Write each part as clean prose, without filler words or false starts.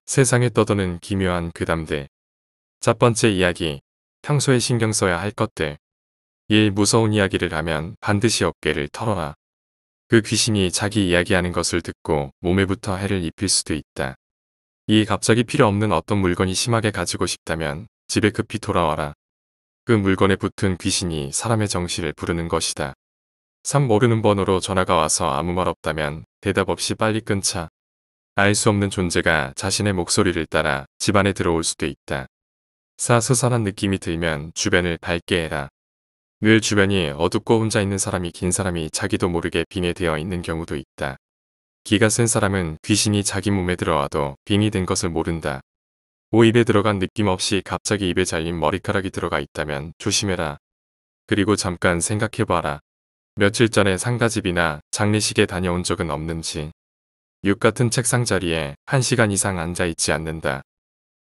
세상에 떠도는 기묘한 괴담들. 첫 번째 이야기. 평소에 신경 써야 할 것들. 1. 무서운 이야기를 하면 반드시 어깨를 털어라. 그 귀신이 자기 이야기하는 것을 듣고 몸에부터 해를 입힐 수도 있다. 2. 갑자기 필요 없는 어떤 물건이 심하게 가지고 싶다면 집에 급히 돌아와라. 그 물건에 붙은 귀신이 사람의 정신을 부르는 것이다. 3. 모르는 번호로 전화가 와서 아무 말 없다면 대답 없이 빨리 끊자. 알 수 없는 존재가 자신의 목소리를 따라 집안에 들어올 수도 있다. 4. 스산한 느낌이 들면 주변을 밝게 해라. 늘 주변이 어둡고 혼자 있는 사람이 긴 사람이 자기도 모르게 빙에 되어 있는 경우도 있다. 기가 센 사람은 귀신이 자기 몸에 들어와도 빙이 된 것을 모른다. 5. 입에 들어간 느낌 없이 갑자기 입에 잘린 머리카락이 들어가 있다면 조심해라. 그리고 잠깐 생각해봐라. 며칠 전에 상가집이나 장례식에 다녀온 적은 없는지. 6. 같은 책상 자리에 1시간 이상 앉아있지 않는다.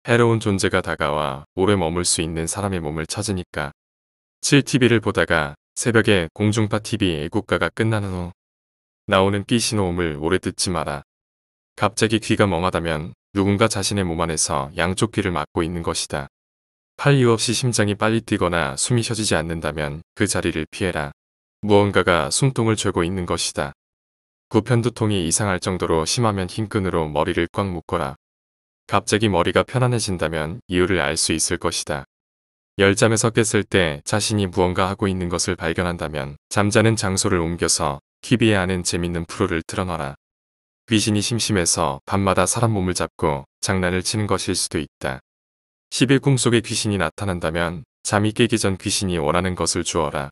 해로운 존재가 다가와 오래 머물 수 있는 사람의 몸을 찾으니까. 7. TV를 보다가 새벽에 공중파 TV 애국가가 끝나는 후 나오는 삐신호음을 오래 듣지 마라. 갑자기 귀가 멍하다면 누군가 자신의 몸 안에서 양쪽 귀를 막고 있는 것이다. 8. 이유 없이 심장이 빨리 뛰거나 숨이 쉬어지지 않는다면 그 자리를 피해라. 무언가가 숨통을 죄고 있는 것이다. 9. 편두통이 이상할 정도로 심하면 흰끈으로 머리를 꽉 묶어라. 갑자기 머리가 편안해진다면 이유를 알 수 있을 것이다. 10. 잠에서 깼을 때 자신이 무언가 하고 있는 것을 발견한다면 잠자는 장소를 옮겨서 TV에 하는 재밌는 프로를 틀어놔라. 귀신이 심심해서 밤마다 사람 몸을 잡고 장난을 치는 것일 수도 있다. 11. 꿈속에 귀신이 나타난다면 잠이 깨기 전 귀신이 원하는 것을 주어라.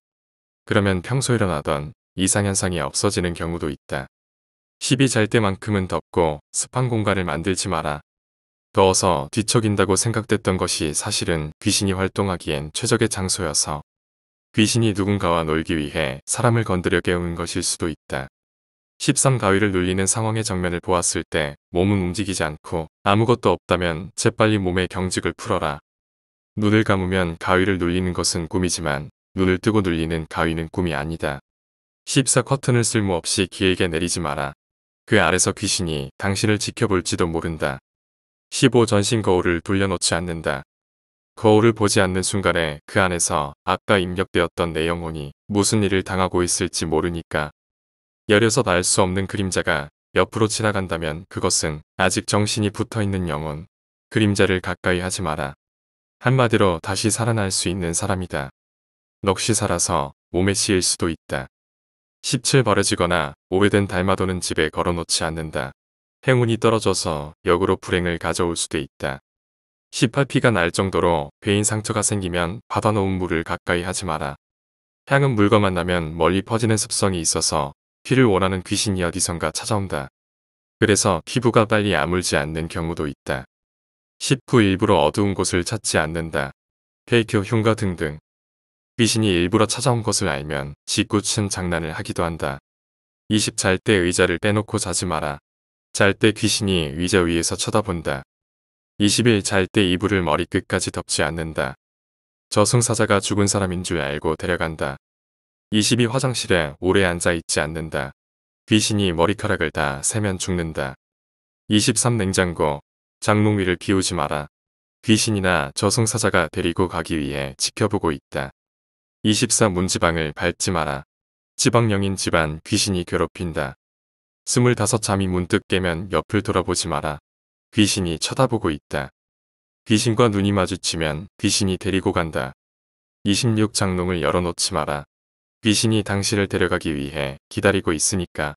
그러면 평소에 일어나던 이상현상이 없어지는 경우도 있다. 12. 잘 때만큼은 덥고 습한 공간을 만들지 마라. 더워서 뒤척인다고 생각됐던 것이 사실은 귀신이 활동하기엔 최적의 장소여서 귀신이 누군가와 놀기 위해 사람을 건드려 깨우는 것일 수도 있다. 13. 가위를 눌리는 상황의 정면을 보았을 때 몸은 움직이지 않고 아무것도 없다면 재빨리 몸의 경직을 풀어라. 눈을 감으면 가위를 눌리는 것은 꿈이지만 눈을 뜨고 눌리는 가위는 꿈이 아니다. 14. 커튼을 쓸모없이 길게 내리지 마라. 그 아래서 귀신이 당신을 지켜볼지도 모른다. 15. 전신 거울을 돌려놓지 않는다. 거울을 보지 않는 순간에 그 안에서 아까 입력되었던 내 영혼이 무슨 일을 당하고 있을지 모르니까. 16. 알 수 없는 그림자가 옆으로 지나간다면 그것은 아직 정신이 붙어있는 영혼. 그림자를 가까이 하지 마라. 한마디로 다시 살아날 수 있는 사람이다. 넋이 살아서 몸에 씌일 수도 있다. 17. 버려지거나 오래된 달마도는 집에 걸어놓지 않는다. 행운이 떨어져서 역으로 불행을 가져올 수도 있다. 18. 피가 날 정도로 배인 상처가 생기면 받아놓은 물을 가까이 하지 마라. 향은 물과 만나면 멀리 퍼지는 습성이 있어서 피를 원하는 귀신이 어디선가 찾아온다. 그래서 피부가 빨리 아물지 않는 경우도 있다. 19. 일부러 어두운 곳을 찾지 않는다. 페이크 흉가 등등. 귀신이 일부러 찾아온 것을 알면 짓궂은 장난을 하기도 한다. 20. 잘 때 의자를 빼놓고 자지 마라. 잘 때 귀신이 의자 위에서 쳐다본다. 21. 잘 때 이불을 머리끝까지 덮지 않는다. 저승사자가 죽은 사람인 줄 알고 데려간다. 22. 화장실에 오래 앉아있지 않는다. 귀신이 머리카락을 다 세면 죽는다. 23. 냉장고, 장롱 위를 비우지 마라. 귀신이나 저승사자가 데리고 가기 위해 지켜보고 있다. 24. 문지방을 밟지 마라. 지방령인 집안 귀신이 괴롭힌다. 25. 잠이 문득 깨면 옆을 돌아보지 마라. 귀신이 쳐다보고 있다. 귀신과 눈이 마주치면 귀신이 데리고 간다. 26. 장롱을 열어놓지 마라. 귀신이 당신을 데려가기 위해 기다리고 있으니까.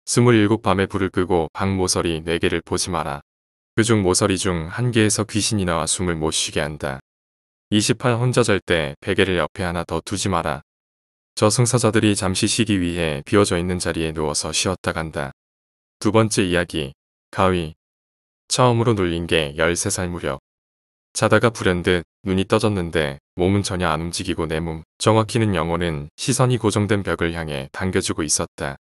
27. 밤에 불을 끄고 방 모서리 4개를 보지 마라. 그중 모서리 중 1개에서 귀신이 나와 숨을 못 쉬게 한다. 28. 혼자 잘 때 베개를 옆에 하나 더 두지 마라. 저승사자들이 잠시 쉬기 위해 비워져 있는 자리에 누워서 쉬었다 간다. 두 번째 이야기. 가위. 처음으로 눌린 게 13살 무렵. 자다가 불현듯 눈이 떠졌는데 몸은 전혀 안 움직이고 내 몸, 정확히는 영혼은 시선이 고정된 벽을 향해 당겨주고 있었다.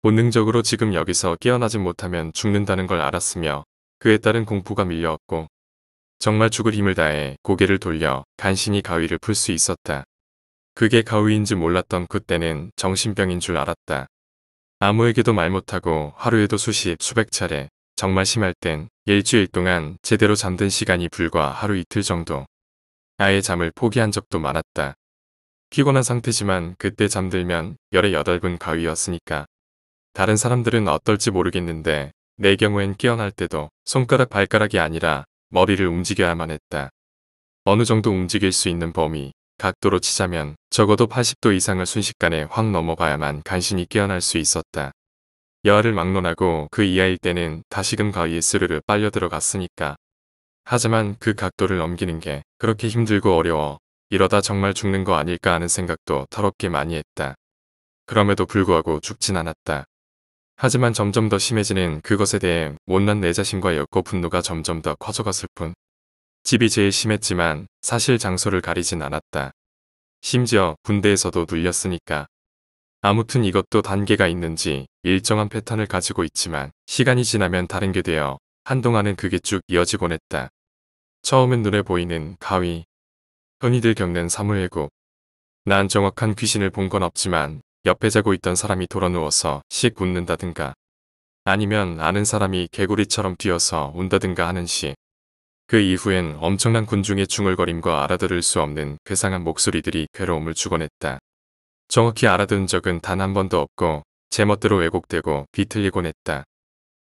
본능적으로 지금 여기서 깨어나지 못하면 죽는다는 걸 알았으며 그에 따른 공포가 밀려왔고 정말 죽을 힘을 다해 고개를 돌려 간신히 가위를 풀 수 있었다. 그게 가위인지 몰랐던 그때는 정신병인 줄 알았다. 아무에게도 말 못하고 하루에도 수십 수백 차례 정말 심할 땐 일주일 동안 제대로 잠든 시간이 불과 하루 이틀 정도. 아예 잠을 포기한 적도 많았다. 피곤한 상태지만 그때 잠들면 열의 8분 가위였으니까. 다른 사람들은 어떨지 모르겠는데 내 경우엔 깨어날 때도 손가락 발가락이 아니라 머리를 움직여야만 했다. 어느 정도 움직일 수 있는 범위, 각도로 치자면 적어도 80도 이상을 순식간에 확 넘어가야만 간신히 깨어날 수 있었다. 여하를 막론하고 그 이하일 때는 다시금 가위에 스르르 빨려 들어갔으니까. 하지만 그 각도를 넘기는 게 그렇게 힘들고 어려워 이러다 정말 죽는 거 아닐까 하는 생각도 더럽게 많이 했다. 그럼에도 불구하고 죽진 않았다. 하지만 점점 더 심해지는 그것에 대해 못난 내 자신과의 였고 분노가 점점 더 커져갔을 뿐. 집이 제일 심했지만 사실 장소를 가리진 않았다. 심지어 군대에서도 눌렸으니까. 아무튼 이것도 단계가 있는지 일정한 패턴을 가지고 있지만 시간이 지나면 다른 게 되어 한동안은 그게 쭉 이어지곤 했다. 처음엔 눈에 보이는 가위, 흔히들 겪는 사물회고. 난 정확한 귀신을 본 건 없지만 옆에 자고 있던 사람이 돌아누워서 씩 웃는다든가 아니면 아는 사람이 개구리처럼 뛰어서 운다든가 하는 시. 그 이후엔 엄청난 군중의 중얼거림과 알아들을 수 없는 괴상한 목소리들이 괴로움을 주곤 했다. 정확히 알아들은 적은 단 한 번도 없고 제멋대로 왜곡되고 비틀리곤 했다.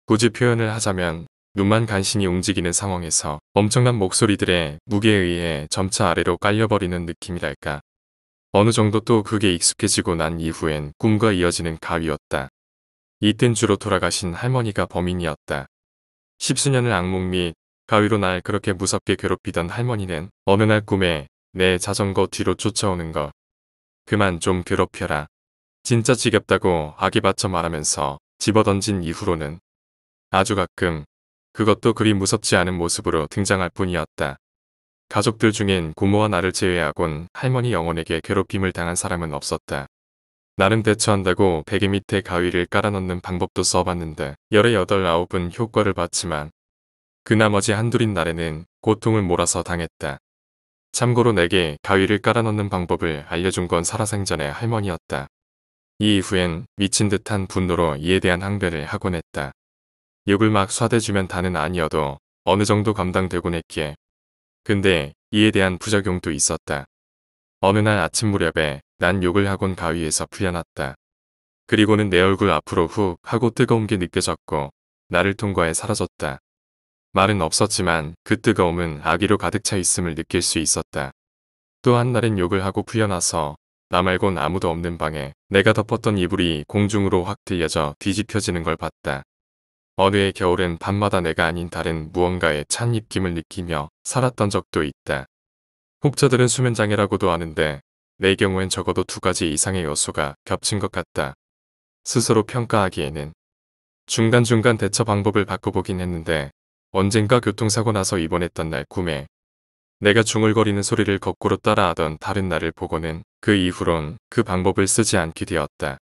굳이 표현을 하자면 눈만 간신히 움직이는 상황에서 엄청난 목소리들의 무게에 의해 점차 아래로 깔려버리는 느낌이랄까. 어느 정도 또 그게 익숙해지고 난 이후엔 꿈과 이어지는 가위였다. 이땐 주로 돌아가신 할머니가 범인이었다. 십수년을 악몽 및 가위로 날 그렇게 무섭게 괴롭히던 할머니는 어느 날 꿈에 내 자전거 뒤로 쫓아오는 거. 그만 좀 괴롭혀라. 진짜 지겹다고 아기 받쳐 말하면서 집어던진 이후로는 아주 가끔 그것도 그리 무섭지 않은 모습으로 등장할 뿐이었다. 가족들 중엔 고모와 나를 제외하곤 할머니 영혼에게 괴롭힘을 당한 사람은 없었다. 나름 대처한다고 베개 밑에 가위를 깔아넣는 방법도 써봤는데 열의 8, 9은 효과를 봤지만 그 나머지 한둘인 날에는 고통을 몰아서 당했다. 참고로 내게 가위를 깔아넣는 방법을 알려준 건 살아생전의 할머니였다. 이 이후엔 미친 듯한 분노로 이에 대한 항변을 하곤 했다. 욕을 막 쏴대주면 다는 아니어도 어느 정도 감당되곤 했기에. 근데 이에 대한 부작용도 있었다. 어느 날 아침 무렵에 난 욕을 하곤 가위에서 풀려났다. 그리고는 내 얼굴 앞으로 훅 하고 뜨거운 게 느껴졌고 나를 통과해 사라졌다. 말은 없었지만 그 뜨거움은 아기로 가득 차 있음을 느낄 수 있었다. 또 한 날엔 욕을 하고 풀려나서 나 말곤 아무도 없는 방에 내가 덮었던 이불이 공중으로 확 들려져 뒤집혀지는 걸 봤다. 어느 해 겨울엔 밤마다 내가 아닌 다른 무언가의 찬 입김을 느끼며 살았던 적도 있다. 혹자들은 수면장애라고도 하는데 내 경우엔 적어도 2가지 이상의 요소가 겹친 것 같다. 스스로 평가하기에는 중간중간 대처 방법을 바꿔보긴 했는데 언젠가 교통사고 나서 입원했던 날 꿈에 내가 중얼거리는 소리를 거꾸로 따라하던 다른 나를 보고는 그 이후론 그 방법을 쓰지 않게 되었다.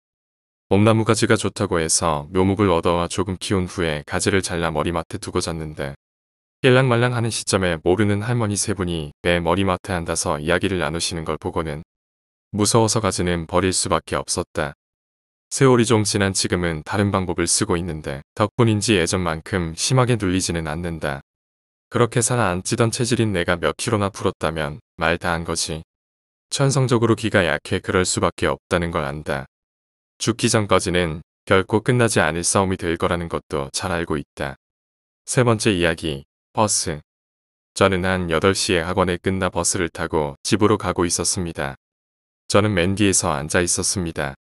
엄나무 가지가 좋다고 해서 묘목을 얻어와 조금 키운 후에 가지를 잘라 머리맡에 두고 잤는데 일랑말랑하는 시점에 모르는 할머니 3분이 내 머리맡에 앉아서 이야기를 나누시는 걸 보고는 무서워서 가지는 버릴 수밖에 없었다. 세월이 좀 지난 지금은 다른 방법을 쓰고 있는데 덕분인지 예전만큼 심하게 눌리지는 않는다. 그렇게 살아 안 찌던 체질인 내가 몇 킬로나 불었다면 말 다 한 거지. 천성적으로 기가 약해 그럴 수밖에 없다는 걸 안다. 죽기 전까지는 결코 끝나지 않을 싸움이 될 거라는 것도 잘 알고 있다. 3번째 이야기, 버스. 저는 한 8시에 학원에 끝나 버스를 타고 집으로 가고 있었습니다. 저는 맨 뒤에서 앉아 있었습니다.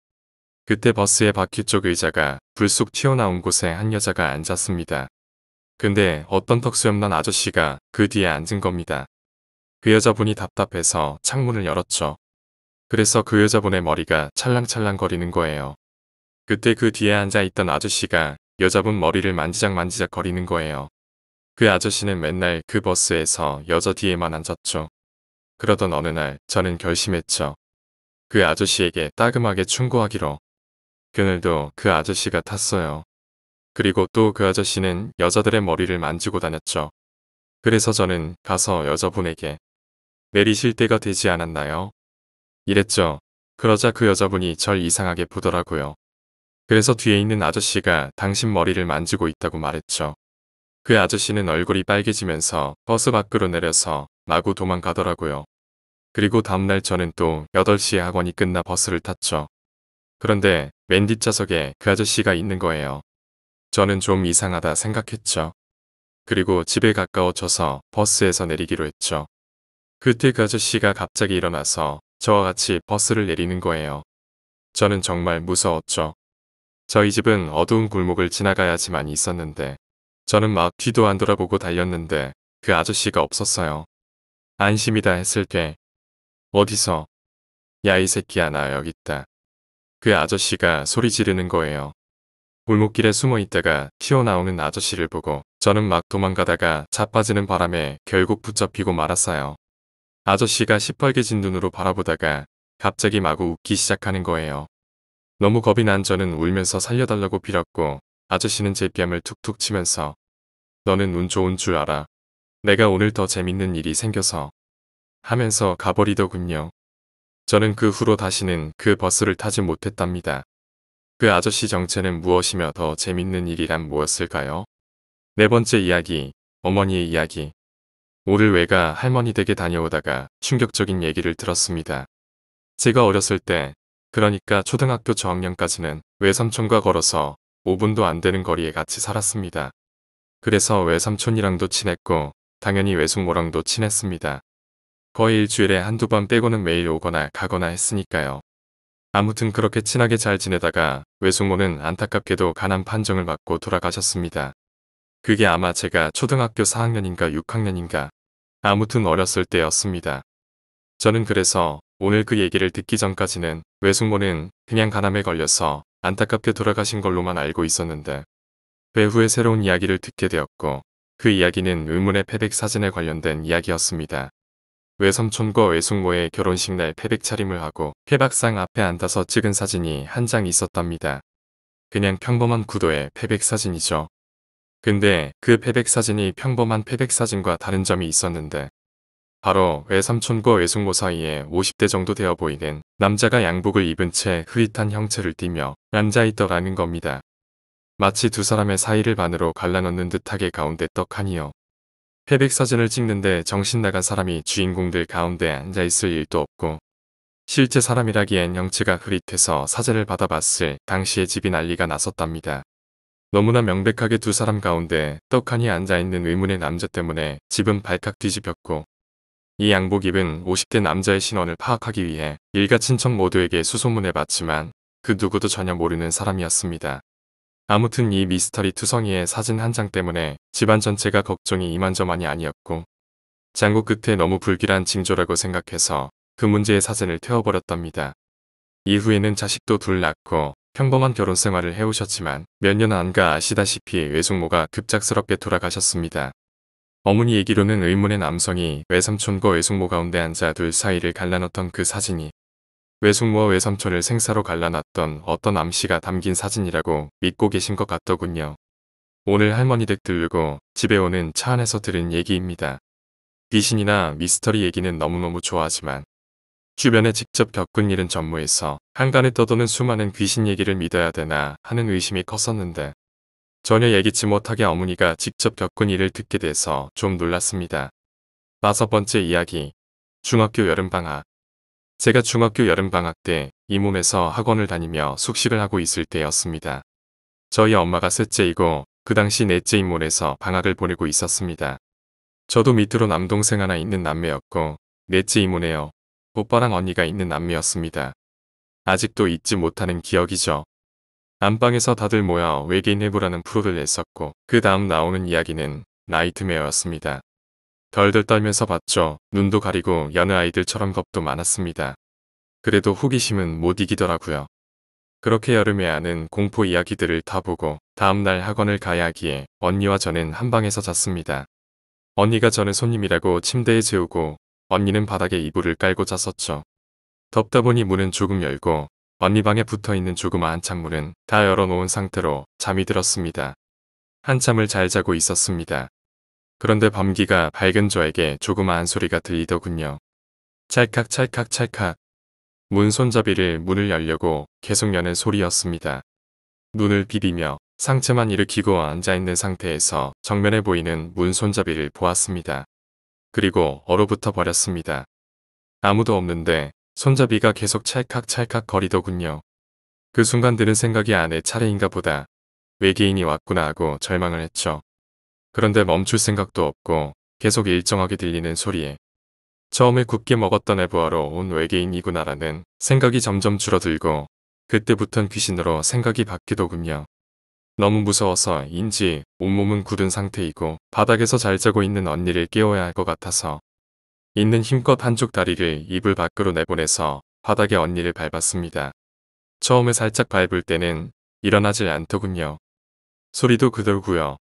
그때 버스의 바퀴 쪽 의자가 불쑥 튀어나온 곳에 한 여자가 앉았습니다. 근데 어떤 턱수염난 아저씨가 그 뒤에 앉은 겁니다. 그 여자분이 답답해서 창문을 열었죠. 그래서 그 여자분의 머리가 찰랑찰랑 거리는 거예요. 그때 그 뒤에 앉아있던 아저씨가 여자분 머리를 만지작 거리는 거예요. 그 아저씨는 맨날 그 버스에서 여자 뒤에만 앉았죠. 그러던 어느 날 저는 결심했죠. 그 아저씨에게 따끔하게 충고하기로. 그날도 그 아저씨가 탔어요. 그리고 또 그 아저씨는 여자들의 머리를 만지고 다녔죠. 그래서 저는 가서 여자분에게 내리실 때가 되지 않았나요? 이랬죠. 그러자 그 여자분이 절 이상하게 보더라고요. 그래서 뒤에 있는 아저씨가 당신 머리를 만지고 있다고 말했죠. 그 아저씨는 얼굴이 빨개지면서 버스 밖으로 내려서 마구 도망가더라고요. 그리고 다음날 저는 또 8시에 학원이 끝나 버스를 탔죠. 그런데 맨 뒷좌석에 그 아저씨가 있는 거예요. 저는 좀 이상하다 생각했죠. 그리고 집에 가까워져서 버스에서 내리기로 했죠. 그때 그 아저씨가 갑자기 일어나서 저와 같이 버스를 내리는 거예요. 저는 정말 무서웠죠. 저희 집은 어두운 골목을 지나가야지만 있었는데 저는 막 뒤도 안 돌아보고 달렸는데 그 아저씨가 없었어요. 안심이다 했을 때 어디서? 야 이 새끼야 나 여기 있다. 그 아저씨가 소리 지르는 거예요. 골목길에 숨어 있다가 튀어나오는 아저씨를 보고 저는 막 도망가다가 자빠지는 바람에 결국 붙잡히고 말았어요. 아저씨가 시뻘개진 눈으로 바라보다가 갑자기 마구 웃기 시작하는 거예요. 너무 겁이 난 저는 울면서 살려달라고 빌었고 아저씨는 제 뺨을 툭툭 치면서 너는 운 좋은 줄 알아. 내가 오늘 더 재밌는 일이 생겨서 하면서 가버리더군요. 저는 그 후로 다시는 그 버스를 타지 못했답니다. 그 아저씨 정체는 무엇이며 더 재밌는 일이란 무엇일까요? 네 번째 이야기, 어머니의 이야기. 오늘 외가 할머니 댁에 다녀오다가 충격적인 얘기를 들었습니다. 제가 어렸을 때, 그러니까 초등학교 저학년까지는 외삼촌과 걸어서 5분도 안 되는 거리에 같이 살았습니다. 그래서 외삼촌이랑도 친했고 당연히 외숙모랑도 친했습니다. 거의 일주일에 한두 번 빼고는 매일 오거나 가거나 했으니까요. 아무튼 그렇게 친하게 잘 지내다가 외숙모는 안타깝게도 간암 판정을 받고 돌아가셨습니다. 그게 아마 제가 초등학교 4학년인가 6학년인가 아무튼 어렸을 때였습니다. 저는 그래서 오늘 그 얘기를 듣기 전까지는 외숙모는 그냥 간암에 걸려서 안타깝게 돌아가신 걸로만 알고 있었는데 배후에 새로운 이야기를 듣게 되었고 그 이야기는 의문의 패백 사진에 관련된 이야기였습니다. 외삼촌과 외숙모의 결혼식 날 패백 차림을 하고 회박상 앞에 앉아서 찍은 사진이 한 장 있었답니다. 그냥 평범한 구도의 패백 사진이죠. 근데 그 패백 사진이 평범한 패백 사진과 다른 점이 있었는데 바로 외삼촌과 외숙모 사이에 50대 정도 되어 보이는 남자가 양복을 입은 채 흐릿한 형체를 띠며 앉아있더라는 겁니다. 마치 두 사람의 사이를 반으로 갈라놓는 듯하게 가운데 떡하니요. 패백 사진을 찍는데 정신 나간 사람이 주인공들 가운데 앉아있을 일도 없고 실제 사람이라기엔 형체가 흐릿해서 사진을 받아봤을 당시의 집이 난리가 났었답니다. 너무나 명백하게 두 사람 가운데 떡하니 앉아있는 의문의 남자 때문에 집은 발칵 뒤집혔고 이 양복 입은 50대 남자의 신원을 파악하기 위해 일가 친척 모두에게 수소문해봤지만 그 누구도 전혀 모르는 사람이었습니다. 아무튼 이 미스터리 투성이의 사진 한 장 때문에 집안 전체가 걱정이 이만저만이 아니었고 장고 끝에 너무 불길한 징조라고 생각해서 그 문제의 사진을 태워버렸답니다. 이후에는 자식도 둘 낳고 평범한 결혼 생활을 해오셨지만 몇 년 안가 아시다시피 외숙모가 급작스럽게 돌아가셨습니다. 어머니 얘기로는 의문의 남성이 외삼촌과 외숙모 가운데 앉아 둘 사이를 갈라놓던 그 사진이 외숙모와 외삼촌을 생사로 갈라놨던 어떤 암시가 담긴 사진이라고 믿고 계신 것 같더군요. 오늘 할머니 댁 들르고 집에 오는 차 안에서 들은 얘기입니다. 귀신이나 미스터리 얘기는 너무너무 좋아하지만 주변에 직접 겪은 일은 전무해서 한간에 떠도는 수많은 귀신 얘기를 믿어야 되나 하는 의심이 컸었는데 전혀 예기치 못하게 어머니가 직접 겪은 일을 듣게 돼서 좀 놀랐습니다. 5번째 이야기. 중학교 여름방학. 제가 중학교 여름방학 때 이 몸에서 학원을 다니며 숙식을 하고 있을 때였습니다. 저희 엄마가 셋째이고 그 당시 넷째 인몰에서 방학을 보내고 있었습니다. 저도 밑으로 남동생 하나 있는 남매였고 넷째 이모네요. 오빠랑 언니가 있는 남매였습니다. 아직도 잊지 못하는 기억이죠. 안방에서 다들 모여 외계인 해부라는 프로를 냈었고 그 다음 나오는 이야기는 나이트메어였습니다. 덜덜 떨면서 봤죠. 눈도 가리고 여느 아이들처럼 겁도 많았습니다. 그래도 호기심은 못 이기더라고요. 그렇게 여름에 하는 공포 이야기들을 다 보고 다음날 학원을 가야 하기에 언니와 저는 한 방에서 잤습니다. 언니가 저는 손님이라고 침대에 재우고 언니는 바닥에 이불을 깔고 잤었죠. 덥다 보니 문은 조금 열고 언니 방에 붙어있는 조그마한 창문은 다 열어놓은 상태로 잠이 들었습니다. 한참을 잘 자고 있었습니다. 그런데 밤기가 밝은 저에게 조그마한 소리가 들리더군요. 찰칵 찰칵 찰칵. 문 손잡이를 문을 열려고 계속 여는 소리였습니다. 눈을 비비며 상체만 일으키고 앉아있는 상태에서 정면에 보이는 문 손잡이를 보았습니다. 그리고 얼어붙어 버렸습니다. 아무도 없는데 손잡이가 계속 찰칵찰칵 거리더군요. 그 순간 드는 생각이 아, 내 차례인가 보다. 외계인이 왔구나 하고 절망을 했죠. 그런데 멈출 생각도 없고 계속 일정하게 들리는 소리에 처음에 굳게 먹었던 애부하러 온 외계인이구나라는 생각이 점점 줄어들고 그때부턴 귀신으로 생각이 바뀌더군요. 너무 무서워서인지 온몸은 굳은 상태이고 바닥에서 잘 자고 있는 언니를 깨워야 할 것 같아서 있는 힘껏 한쪽 다리를 이불 밖으로 내보내서 바닥에 언니를 밟았습니다. 처음에 살짝 밟을 때는 일어나질 않더군요. 소리도 그대로고요.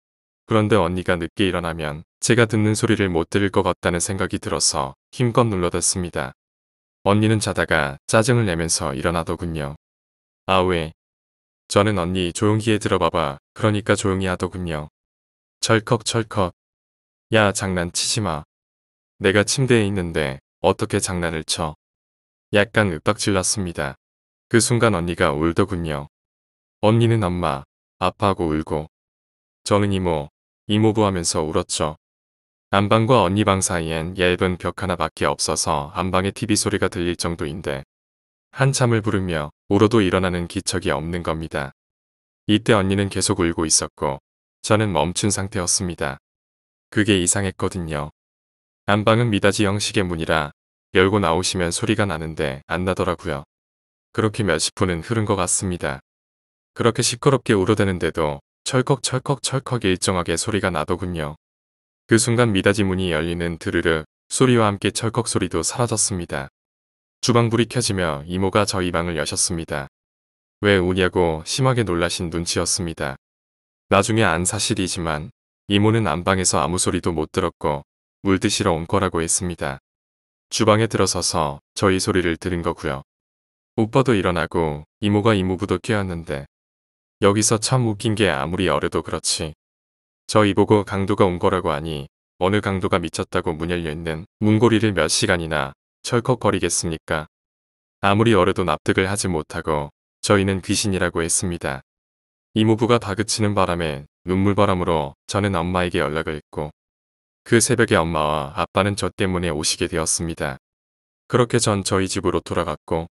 그런데 언니가 늦게 일어나면 제가 듣는 소리를 못 들을 것 같다는 생각이 들어서 힘껏 눌러댔습니다. 언니는 자다가 짜증을 내면서 일어나더군요. 아, 왜? 저는 언니 조용히 해, 들어봐봐. 그러니까 조용히 하더군요. 철컥철컥. 야, 장난치지 마. 내가 침대에 있는데 어떻게 장난을 쳐. 약간 윽박질렀습니다. 그 순간 언니가 울더군요. 언니는 엄마, 아빠하고 울고 저는 이모, 이모부 하면서 울었죠. 안방과 언니 방 사이엔 얇은 벽 하나밖에 없어서 안방에 TV 소리가 들릴 정도인데 한참을 부르며 울어도 일어나는 기척이 없는 겁니다. 이때 언니는 계속 울고 있었고 저는 멈춘 상태였습니다. 그게 이상했거든요. 안방은 미닫이 형식의 문이라 열고 나오시면 소리가 나는데 안 나더라고요. 그렇게 몇십 분은 흐른 것 같습니다. 그렇게 시끄럽게 울어대는데도 철컥철컥철컥 일정하게 소리가 나더군요. 그 순간 미닫이 문이 열리는 드르르 소리와 함께 철컥 소리도 사라졌습니다. 주방불이 켜지며 이모가 저희 방을 여셨습니다. 왜 우냐고 심하게 놀라신 눈치였습니다. 나중에 안 사실이지만 이모는 안방에서 아무 소리도 못 들었고 물 드시러 온 거라고 했습니다. 주방에 들어서서 저희 소리를 들은 거고요. 오빠도 일어나고 이모가 이모부도 깨었는데 여기서 참 웃긴 게 아무리 어려도 그렇지. 저희 보고 강도가 온 거라고 하니 어느 강도가 미쳤다고 문 열려있는 문고리를 몇 시간이나 철컥거리겠습니까? 아무리 어려도 납득을 하지 못하고 저희는 귀신이라고 했습니다. 이모부가 다그치는 바람에 눈물바람으로 저는 엄마에게 연락을 했고 그 새벽에 엄마와 아빠는 저 때문에 오시게 되었습니다. 그렇게 전 저희 집으로 돌아갔고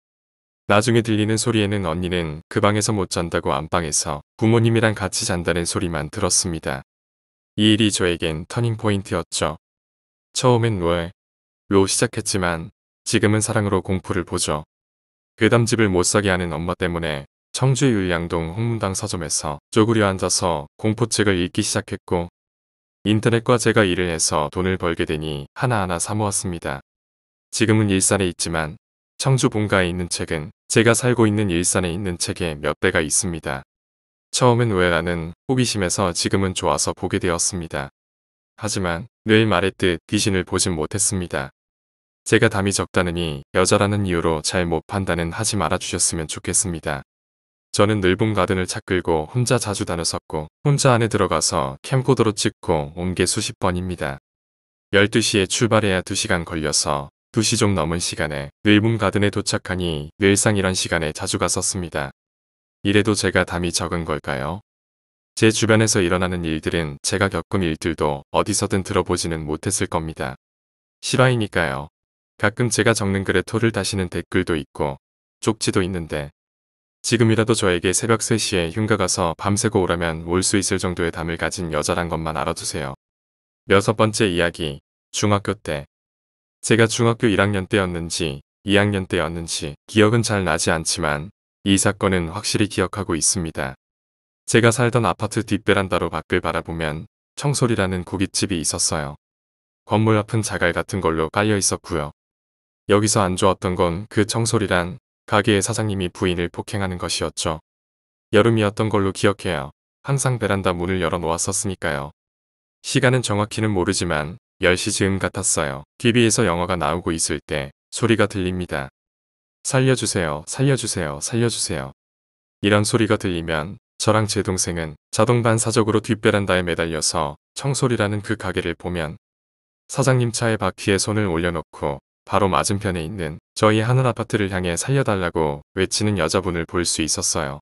나중에 들리는 소리에는 언니는 그 방에서 못 잔다고 안방에서 부모님이랑 같이 잔다는 소리만 들었습니다. 이 일이 저에겐 터닝포인트였죠. 처음엔 로 시작했지만 지금은 사랑으로 공포를 보죠. 괴담집을 못 사게 하는 엄마 때문에 청주의 율량동 홍문당 서점에서 쪼그려 앉아서 공포책을 읽기 시작했고 인터넷과 제가 일을 해서 돈을 벌게 되니 하나하나 사모았습니다. 지금은 일산에 있지만 청주 본가에 있는 책은 제가 살고 있는 일산에 있는 책의 몇 배가 있습니다. 처음엔 왜라는 호기심에서 지금은 좋아서 보게 되었습니다. 하지만 늘 말했듯 귀신을 보진 못했습니다. 제가 담이 적다느니 여자라는 이유로 잘 못 판단은 하지 말아주셨으면 좋겠습니다. 저는 넓은 가든을 차 끌고 혼자 자주 다녔었고 혼자 안에 들어가서 캠코더로 찍고 온 게 수십 번입니다. 12시에 출발해야 2시간 걸려서 2시 좀 넘은 시간에 넓은 가든에 도착하니 늘상 이런 시간에 자주 갔었습니다. 이래도 제가 담이 적은 걸까요? 제 주변에서 일어나는 일들은 제가 겪은 일들도 어디서든 들어보지는 못했을 겁니다. 실화이니까요. 가끔 제가 적는 글에 토를 다시는 댓글도 있고 쪽지도 있는데 지금이라도 저에게 새벽 3시에 흉가 가서 밤새고 오라면 올 수 있을 정도의 담을 가진 여자란 것만 알아두세요. 6번째 이야기, 중학교 때. 제가 중학교 1학년 때였는지 2학년 때였는지 기억은 잘 나지 않지만 이 사건은 확실히 기억하고 있습니다. 제가 살던 아파트 뒷베란다로 밖을 바라보면 청솔이라는 고깃집이 있었어요. 건물 앞은 자갈 같은 걸로 깔려 있었고요. 여기서 안 좋았던 건 그 청솔이란 가게의 사장님이 부인을 폭행하는 것이었죠. 여름이었던 걸로 기억해요. 항상 베란다 문을 열어 놓았었으니까요. 시간은 정확히는 모르지만 10시 즈음 같았어요. TV에서 영화가 나오고 있을 때 소리가 들립니다. 살려주세요, 살려주세요, 살려주세요. 이런 소리가 들리면 저랑 제 동생은 자동 반사적으로 뒷베란다에 매달려서 청솔이라는 그 가게를 보면 사장님 차의 바퀴에 손을 올려놓고 바로 맞은편에 있는 저희 하늘 아파트를 향해 살려달라고 외치는 여자분을 볼 수 있었어요.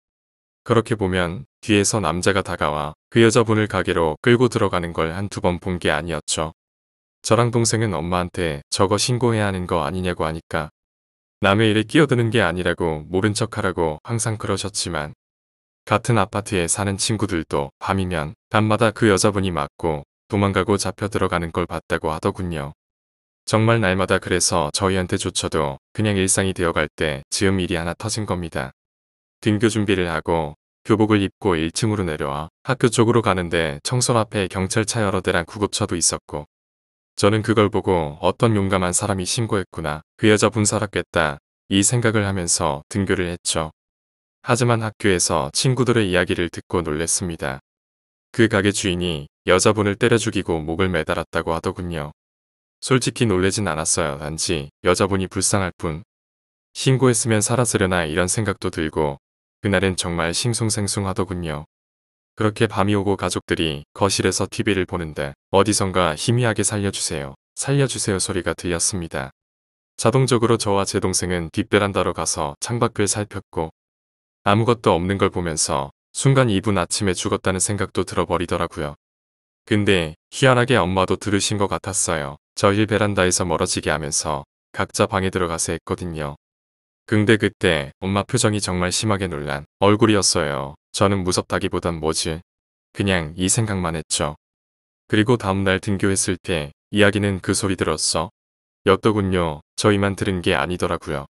그렇게 보면 뒤에서 남자가 다가와 그 여자분을 가게로 끌고 들어가는 걸 한두 번 본 게 아니었죠. 저랑 동생은 엄마한테 저거 신고해야 하는 거 아니냐고 하니까 남의 일에 끼어드는 게 아니라고 모른 척하라고 항상 그러셨지만 같은 아파트에 사는 친구들도 밤이면 밤마다 그 여자분이 맞고 도망가고 잡혀 들어가는 걸 봤다고 하더군요. 정말 날마다 그래서 저희한테조차도 그냥 일상이 되어갈 때 즈음 일이 하나 터진 겁니다. 등교 준비를 하고 교복을 입고 1층으로 내려와 학교 쪽으로 가는데 청솔 앞에 경찰차 여러 대랑 구급차도 있었고 저는 그걸 보고 어떤 용감한 사람이 신고했구나. 그 여자분 살았겠다. 이 생각을 하면서 등교를 했죠. 하지만 학교에서 친구들의 이야기를 듣고 놀랬습니다. 그 가게 주인이 여자분을 때려 죽이고 목을 매달았다고 하더군요. 솔직히 놀래진 않았어요. 단지 여자분이 불쌍할 뿐. 신고했으면 살았으려나 이런 생각도 들고 그날은 정말 싱숭생숭하더군요. 그렇게 밤이 오고 가족들이 거실에서 TV를 보는데 어디선가 희미하게 살려주세요. 살려주세요 소리가 들렸습니다. 자동적으로 저와 제 동생은 뒷베란다로 가서 창밖을 살폈고 아무것도 없는 걸 보면서 순간 이분 아침에 죽었다는 생각도 들어버리더라고요. 근데 희한하게 엄마도 들으신 것 같았어요. 저희 베란다에서 멀어지게 하면서 각자 방에 들어가서 했거든요. 근데 그때 엄마 표정이 정말 심하게 놀란 얼굴이었어요. 저는 무섭다기보단 뭐지? 그냥 이 생각만 했죠. 그리고 다음날 등교했을 때 이야기는 그 소리 들었어? 였더군요. 저희만 들은 게 아니더라고요.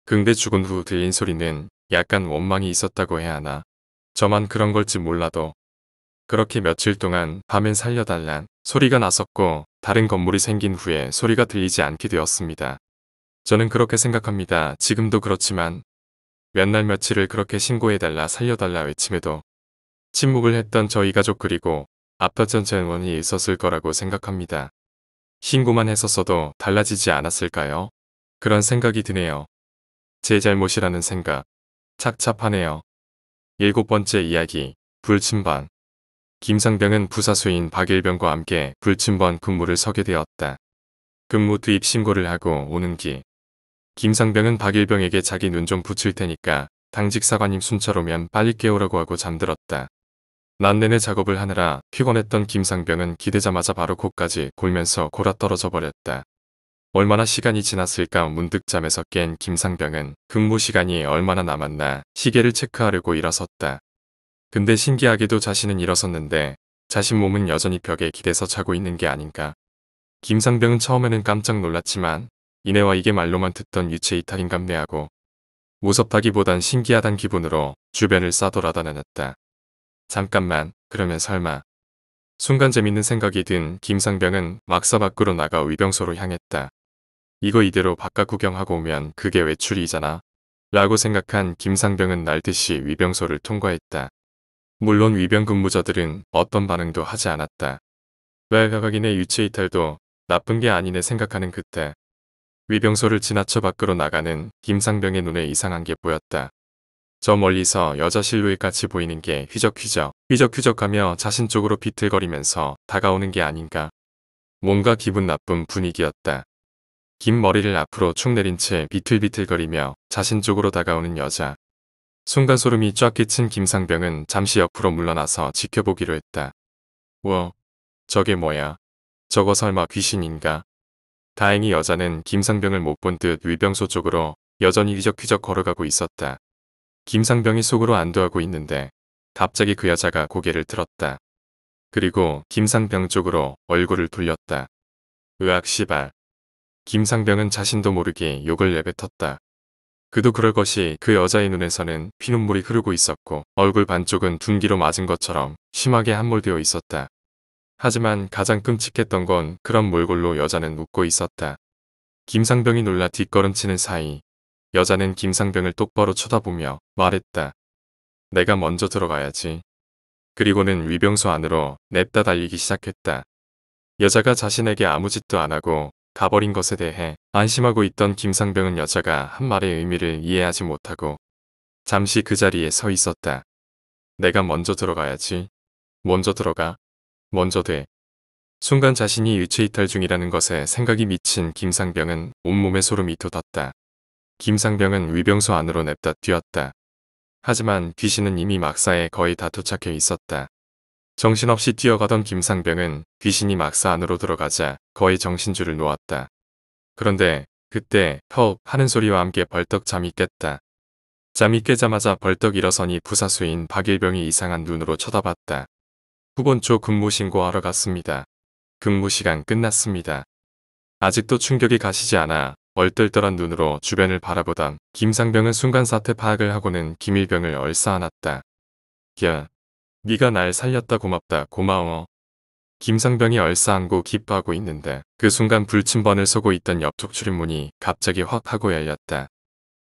근데 죽은 후 들린 소리는 약간 원망이 있었다고 해야 하나? 저만 그런 걸지 몰라도 그렇게 며칠 동안 밤엔 살려달란 소리가 났었고 다른 건물이 생긴 후에 소리가 들리지 않게 되었습니다. 저는 그렇게 생각합니다. 지금도 그렇지만 몇 날 며칠을 그렇게 신고해달라 살려달라 외침에도 침묵을 했던 저희 가족 그리고 앞다전 전원이 있었을 거라고 생각합니다. 신고만 했었어도 달라지지 않았을까요? 그런 생각이 드네요. 제 잘못이라는 생각. 착잡하네요. 7번째 이야기. 불침번. 김상병은 부사수인 박일병과 함께 불침번 근무를 서게 되었다. 근무 투입 신고를 하고 오는 길. 김상병은 박일병에게 자기 눈 좀 붙일 테니까 당직 사관님 순찰 오면 빨리 깨우라고 하고 잠들었다. 낮 내내 작업을 하느라 피곤했던 김상병은 기대자마자 바로 코까지 골면서 골아떨어져 버렸다. 얼마나 시간이 지났을까 문득 잠에서 깬 김상병은 근무 시간이 얼마나 남았나 시계를 체크하려고 일어섰다. 근데 신기하게도 자신은 일어섰는데 자신 몸은 여전히 벽에 기대서 자고 있는 게 아닌가. 김상병은 처음에는 깜짝 놀랐지만 이내와 이게 말로만 듣던 유체 이탈인갑네하고 무섭다기보단 신기하단 기분으로 주변을 싸돌아다녔다. 잠깐만, 그러면 설마. 순간 재밌는 생각이 든 김상병은 막사 밖으로 나가 위병소로 향했다. 이거 이대로 바깥 구경하고 오면 그게 외출이잖아. 라고 생각한 김상병은 날듯이 위병소를 통과했다. 물론 위병 근무자들은 어떤 반응도 하지 않았다. 외가각인의 유체 이탈도 나쁜 게 아니네 생각하는 그때 위병소를 지나쳐 밖으로 나가는 김상병의 눈에 이상한 게 보였다. 저 멀리서 여자 실루엣 같이 보이는 게 휘적휘적하며 자신 쪽으로 비틀거리면서 다가오는 게 아닌가. 뭔가 기분 나쁜 분위기였다. 긴 머리를 앞으로 축 내린 채 비틀비틀거리며 자신 쪽으로 다가오는 여자. 순간 소름이 쫙 끼친 김상병은 잠시 옆으로 물러나서 지켜보기로 했다. 우와, 저게 뭐야? 저거 설마 귀신인가? 다행히 여자는 김상병을 못 본 듯 위병소 쪽으로 여전히 휘적휘적 걸어가고 있었다. 김상병이 속으로 안도하고 있는데 갑자기 그 여자가 고개를 들었다. 그리고 김상병 쪽으로 얼굴을 돌렸다. 으악 씨발. 김상병은 자신도 모르게 욕을 내뱉었다. 그도 그럴 것이 그 여자의 눈에서는 피눈물이 흐르고 있었고 얼굴 반쪽은 둔기로 맞은 것처럼 심하게 함몰되어 있었다. 하지만 가장 끔찍했던 건 그런 몰골로 여자는 웃고 있었다. 김상병이 놀라 뒷걸음치는 사이 여자는 김상병을 똑바로 쳐다보며 말했다. 내가 먼저 들어가야지. 그리고는 위병소 안으로 냅다 달리기 시작했다. 여자가 자신에게 아무 짓도 안 하고 가버린 것에 대해 안심하고 있던 김상병은 여자가 한 말의 의미를 이해하지 못하고 잠시 그 자리에 서 있었다. 내가 먼저 들어가야지. 먼저 들어가. 먼저 돼. 순간 자신이 유체이탈 중이라는 것에 생각이 미친 김상병은 온몸에 소름이 돋았다. 김상병은 위병소 안으로 냅다 뛰었다. 하지만 귀신은 이미 막사에 거의 다 도착해 있었다. 정신없이 뛰어가던 김상병은 귀신이 막사 안으로 들어가자 거의 정신줄을 놓았다. 그런데 그때 헉 하는 소리와 함께 벌떡 잠이 깼다. 잠이 깨자마자 벌떡 일어서니 부사수인 박일병이 이상한 눈으로 쳐다봤다. 후본초 근무 신고하러 갔습니다. 근무 시간 끝났습니다. 아직도 충격이 가시지 않아 얼떨떨한 눈으로 주변을 바라보던 김상병은 순간 사태 파악을 하고는 김일병을 얼싸안았다. 야, 네가 날 살렸다 고맙다 고마워. 김상병이 얼싸안고 기뻐하고 있는데 그 순간 불침번을 쏘고 있던 옆쪽 출입문이 갑자기 확 하고 열렸다.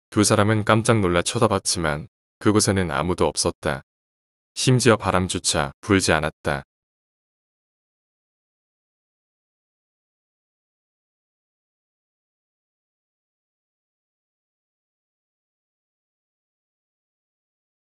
두 사람은 깜짝 놀라 쳐다봤지만 그곳에는 아무도 없었다. 심지어 바람조차 불지 않았다.